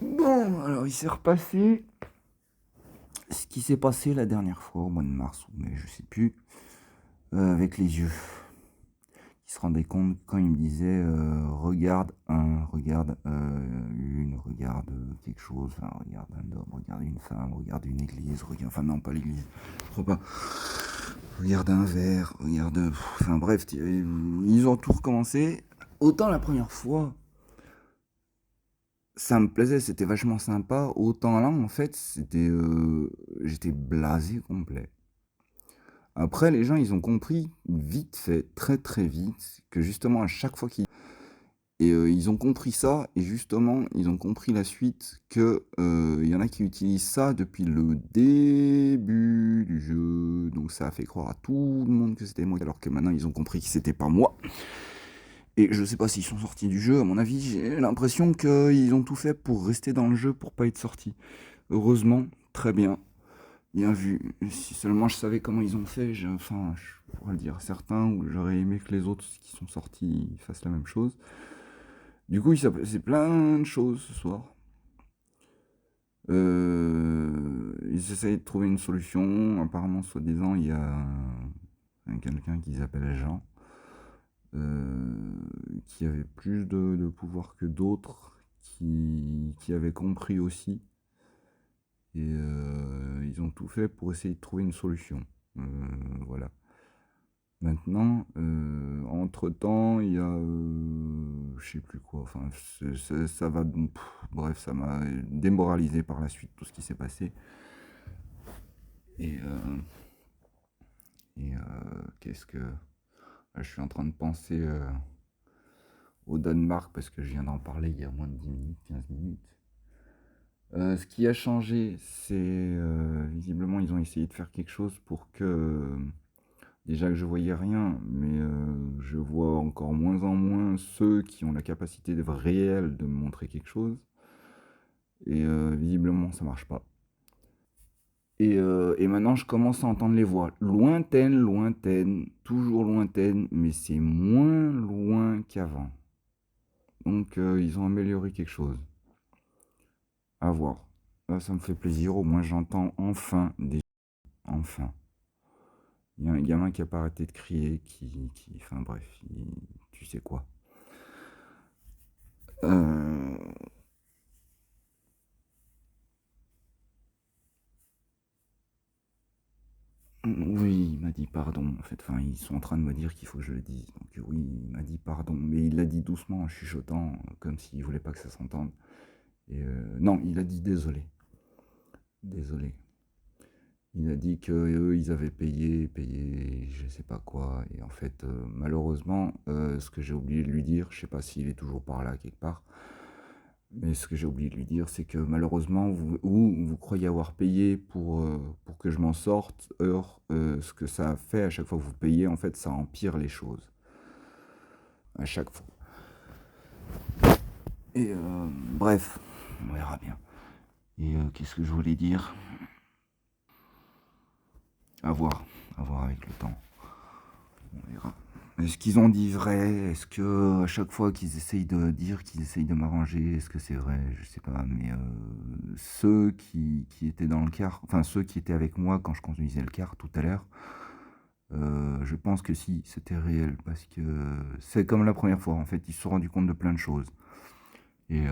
Bon, alors il s'est repassé ce qui s'est passé la dernière fois, au mois de mars ou mai, je sais plus, avec les yeux. Il se rendait compte quand il me disait regarde un, regarde une, regarde quelque chose, enfin, regarde un homme, regarde une femme, regarde une église, regarde, enfin non pas l'église, je crois pas. Regarde un verre, regarde, enfin bref, ils ont tout recommencé. Autant la première fois, ça me plaisait, c'était vachement sympa. Autant là, en fait, j'étais blasé complet. Après, les gens, ils ont compris vite fait, très très vite, que justement, à chaque fois qu'ils... Et ils ont compris ça, et justement, ils ont compris la suite, que il y en a qui utilisent ça depuis le début du jeu. Donc ça a fait croire à tout le monde que c'était moi, alors que maintenant, ils ont compris que c'était pas moi. Et je sais pas s'ils sont sortis du jeu, à mon avis, j'ai l'impression qu'ils ont tout fait pour rester dans le jeu, pour pas être sortis. Heureusement, très bien, bien vu. Si seulement je savais comment ils ont fait, enfin, je pourrais le dire à certains, ou j'aurais aimé que les autres qui sont sortis fassent la même chose. Du coup, il s'est passé plein de choses ce soir. Ils essayent de trouver une solution. Apparemment, soi-disant, il y a quelqu'un qui s'appelle Jean, qui avait plus de pouvoir que d'autres, qui avait compris aussi. Et ils ont tout fait pour essayer de trouver une solution. Euh, voilà. Maintenant, entre-temps, il y a... je sais plus quoi. Enfin, ça va... bref, ça m'a démoralisé par la suite, tout ce qui s'est passé. Et, qu'est-ce que... Là, je suis en train de penser au Danemark, parce que je viens d'en parler il y a moins de 10 minutes, 15 minutes. Ce qui a changé, c'est visiblement ils ont essayé de faire quelque chose pour que déjà que je voyais rien, mais je vois encore moins en moins ceux qui ont la capacité réelle de me montrer quelque chose. Et visiblement ça marche pas. Et maintenant je commence à entendre les voix lointaines, lointaines, toujours lointaines, mais c'est moins loin qu'avant. Donc ils ont amélioré quelque chose. À voir. Là, ça me fait plaisir, au moins j'entends enfin des... Enfin. Il y a un gamin qui a pas arrêté de crier, enfin bref, tu sais quoi. Euh, oui, il m'a dit pardon, en fait. Enfin, ils sont en train de me dire qu'il faut que je le dise. Donc oui, il m'a dit pardon, mais il l'a dit doucement, en chuchotant, comme s'il voulait pas que ça s'entende. Et non, il a dit désolé. Désolé. Il a dit que eux, ils avaient payé, je sais pas quoi. Et en fait, malheureusement, ce que j'ai oublié de lui dire, je sais pas s'il est toujours par là quelque part, mais ce que j'ai oublié de lui dire, c'est que malheureusement, vous croyez avoir payé pour que je m'en sorte. Or, ce que ça a fait à chaque fois que vous payez, en fait, ça empire les choses. À chaque fois. Et bref, on verra bien. Et qu'est-ce que je voulais dire? À voir. À voir avec le temps. On verra. Est-ce qu'ils ont dit vrai? Est-ce que à chaque fois qu'ils essayent de dire qu'ils essayent de m'arranger, est-ce que c'est vrai? Je sais pas. Mais ceux qui étaient dans le car, enfin ceux qui étaient avec moi quand je conduisais le car tout à l'heure, je pense que si, c'était réel. Parce que c'est comme la première fois. En fait, ils se sont rendus compte de plein de choses. Et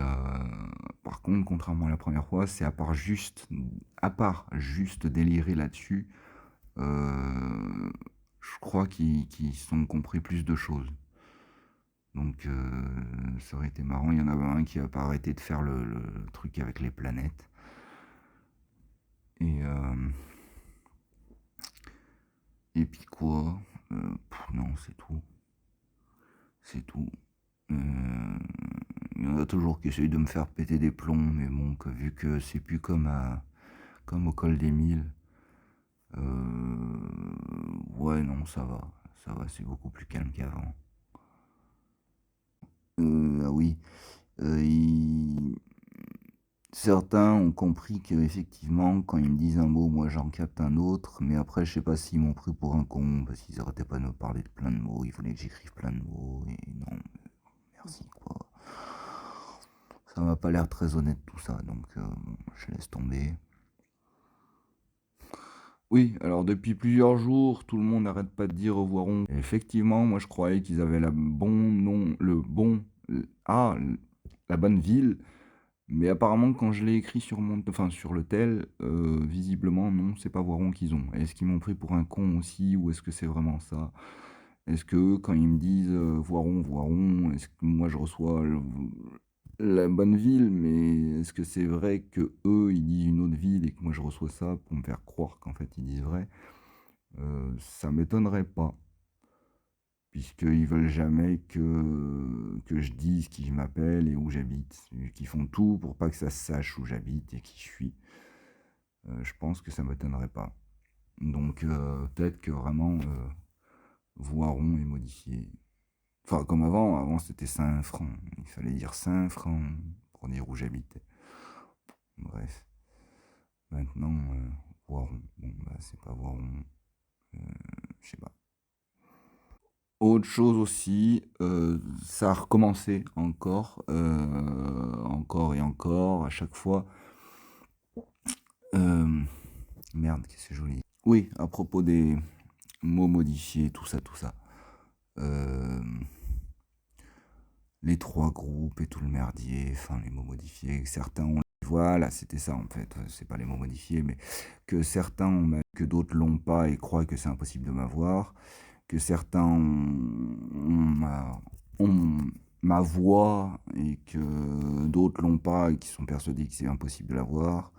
par contre, contrairement à la première fois, c'est à part juste délirer là-dessus, je crois qu'ils sont compris plus de choses. Donc ça aurait été marrant. Il y en avait un qui a pas arrêté de faire le truc avec les planètes. Et, et puis quoi? Non, c'est tout. C'est tout. Il y en a toujours qui essayent de me faire péter des plombs, mais bon, vu que c'est plus comme au col des Mille, ouais, non, ça va, c'est beaucoup plus calme qu'avant. Ah oui, il... certains ont compris que effectivement, quand ils me disent un mot, moi j'en capte un autre, mais après, je sais pas s'ils m'ont pris pour un con, parce qu'ils arrêtaient pas de me parler de plein de mots, ils voulaient que j'écrive plein de mots, et non, merci quoi. Ça m'a pas l'air très honnête tout ça, donc bon, je laisse tomber. Oui, alors depuis plusieurs jours, tout le monde n'arrête pas de dire au Voiron. Et effectivement, moi je croyais qu'ils avaient la bon nom, la bonne ville. Mais apparemment, quand je l'ai écrit sur enfin sur le tel, visiblement non, c'est pas Voiron qu'ils ont. Est-ce qu'ils m'ont pris pour un con aussi, ou est-ce que c'est vraiment ça? Est-ce que eux, quand ils me disent Voiron, Voiron, est-ce que moi je reçois la bonne ville, mais est-ce que c'est vrai que eux ils disent une autre ville et que moi je reçois ça pour me faire croire qu'en fait ils disent vrai? Ça m'étonnerait pas, puisqu'ils veulent jamais que je dise qui je m'appelle et où j'habite. Qu'ils font tout pour pas que ça se sache où j'habite et qui je suis. Je pense que ça m'étonnerait pas. Donc peut-être que vraiment Voiron est modifié. Enfin, comme avant c'était Saint-Franc. Il fallait dire Saint-Franc pour dire où j'habitais. Bref. Maintenant, Voiron. Bon, bah, c'est pas Voiron. Je sais pas. Autre chose aussi, ça a recommencé encore, encore et encore, à chaque fois. Euh, Merde, qu'est-ce que je voulais dire? Oui, à propos des mots modifiés, tout ça, tout ça. Euh, les trois groupes et tout le merdier, enfin les mots modifiés, certains ont... Voilà, c'était ça en fait, c'est pas les mots modifiés, mais que certains ont, que d'autres l'ont pas et croient que c'est impossible de m'avoir, que certains ont ma voix et que d'autres l'ont pas et qui sont persuadés que c'est impossible de l'avoir.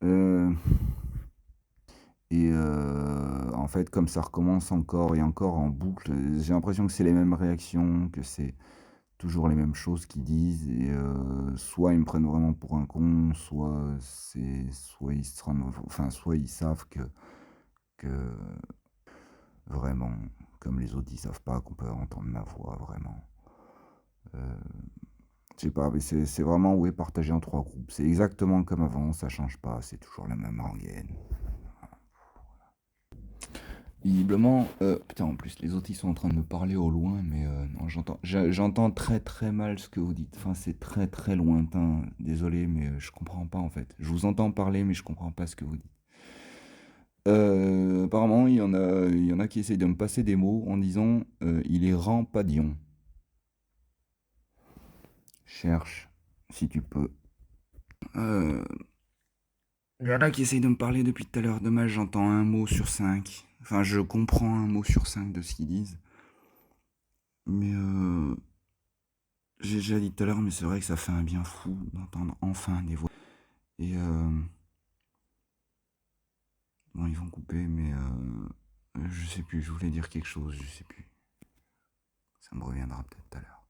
Euh, en fait, comme ça recommence encore et encore en boucle, j'ai l'impression que c'est les mêmes réactions, que c'est toujours les mêmes choses qu'ils disent. Et soit ils me prennent vraiment pour un con, soit ils se rendent, enfin, soit ils savent que vraiment, comme les autres, ils savent pas qu'on peut entendre ma voix vraiment. Euh, je sais pas, mais c'est vraiment ouais, partagé en trois groupes. C'est exactement comme avant, ça change pas, c'est toujours la même rengaine. Visiblement, putain, en plus, les autres, ils sont en train de me parler au loin, mais non, j'entends très très mal ce que vous dites. Enfin, c'est très très lointain. Désolé, mais je comprends pas en fait. Je vous entends parler, mais je comprends pas ce que vous dites. Apparemment, il y en a qui essayent de me passer des mots en disant il est rampadion. Cherche, si tu peux. Euh, Il y en a qui essayent de me parler depuis tout à l'heure. Dommage, j'entends un mot sur cinq. Enfin, je comprends un mot sur cinq de ce qu'ils disent. Mais j'ai déjà dit tout à l'heure, mais c'est vrai que ça fait un bien fou d'entendre enfin des voix. Et bon, ils vont couper, mais je sais plus. Je voulais dire quelque chose, je sais plus. Ça me reviendra peut-être tout à l'heure.